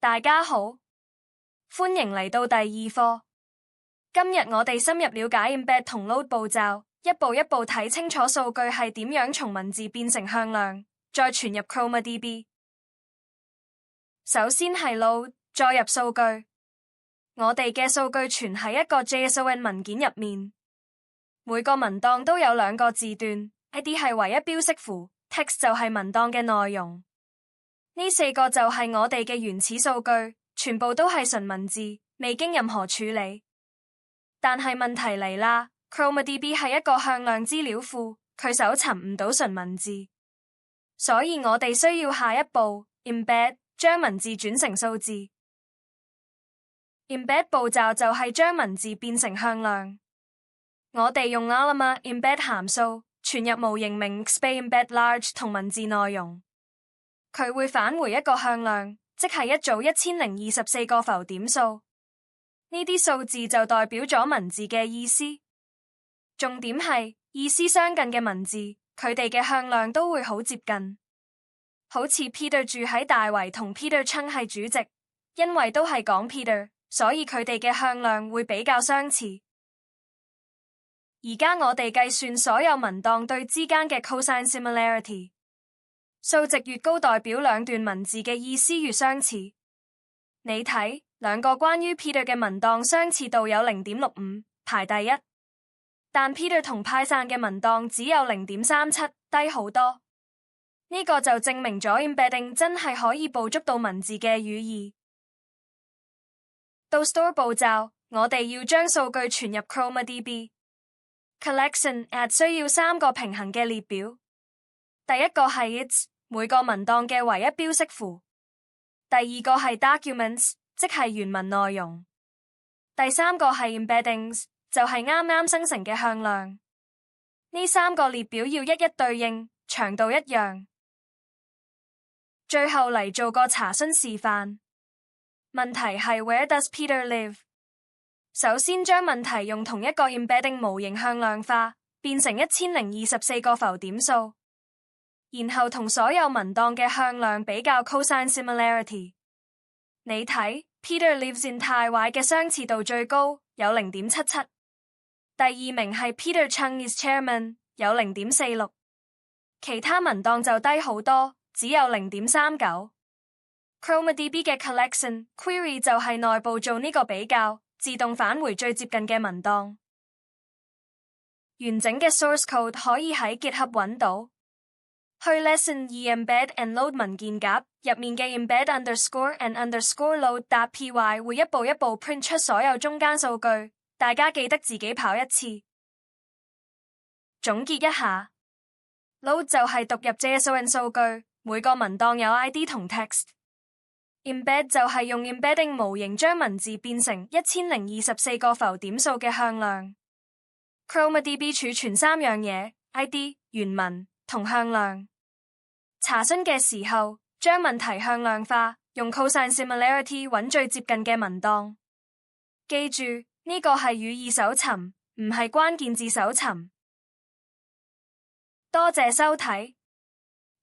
大家好，歡迎嚟到第二課。今日我哋深入了解 embed 同 load 步驟，一步一步睇清楚數據係點樣從文字變成向量，再傳入 ChromaDB。首先係 load， 再入數據。我哋嘅數據存喺一個 JSON 文件入面，每個文檔都有兩個字段 ，ID 係唯一標識符 ，text 就係文檔嘅內容。呢四個就係我哋嘅原始數據，全部都係純文字，未經任何處理。但係問題嚟啦 ，ChromaDB 係一個向量資料庫，佢搜尋唔到純文字，所以我哋需要下一步 embed 將文字轉成數字。embed 步驟就係將文字變成向量。我哋用 llama embed 函數傳入模型名 xpay-embed large 同文字內容。佢會返回一個向量，即係一組1024個浮點數。呢啲數字就代表咗文字嘅意思。重點係意思相近嘅文字，佢哋嘅向量都會好接近。好似 Peter 住喺大圍同 Peter Chung 係主席，因為都係講 Peter，所以佢哋嘅向量會比較相似。而家我哋計算所有文檔對之間嘅 cosine similarity。數值越高，代表兩段文字嘅意思越相似。你睇，兩個關於 Peter 嘅文檔相似度有 0.65， 排第一。但 Peter 同派散嘅文檔只有 0.37， 低好多。呢個就證明咗 embedding 真係可以捕捉到文字嘅語義。到 store 步驟，我哋要將數據傳入 ChromaDB。Collection add 需要三個平衡嘅列表。第一個係 its， 每個文檔嘅唯一標識符。第二個係 documents， 即係原文內容。第三個係 embeddings， 就係啱啱生成嘅向量。呢三個列表要一一對應，長度一樣。最後嚟做個查詢示範。問題係 Where does Peter live？ 首先將問題用同一個 embedding 模型向量化，變成1024個浮點數。然後同所有文檔嘅向量比較 cosine similarity。你睇 Peter lives in 泰壞嘅相似度最高，有 0.77。第二名係 Peter Chung is chairman， 有 0.46。其他文檔就低好多，只有 0.39。ChromaDB 嘅 collection query 就係內部做呢個比較，自動返回最接近嘅文檔。完整嘅 source code 可以喺 GitHub 揾到。去 lesson 2 embed and load 文件夾入面嘅 embed underscore and underscore load.py 會一步一步 print 出所有中間數據，大家記得自己跑一次。總結一下 ，load 就係讀入 JSON 數據，每個文檔有 ID 同 text。embed 就係用 embedding 模型將文字變成1024個浮點數嘅向量。ChromaDB 儲存三樣嘢 ：ID、原文同向量。查詢嘅時候，將問題向量化，用 cosine similarity 揾最接近嘅文檔。記住，呢個係語義搜尋，唔係關鍵字搜尋。多謝收睇，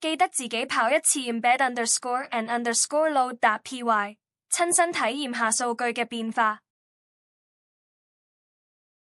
記得自己跑一次 embed underscore and underscore load.py， 親身體驗下數據嘅變化。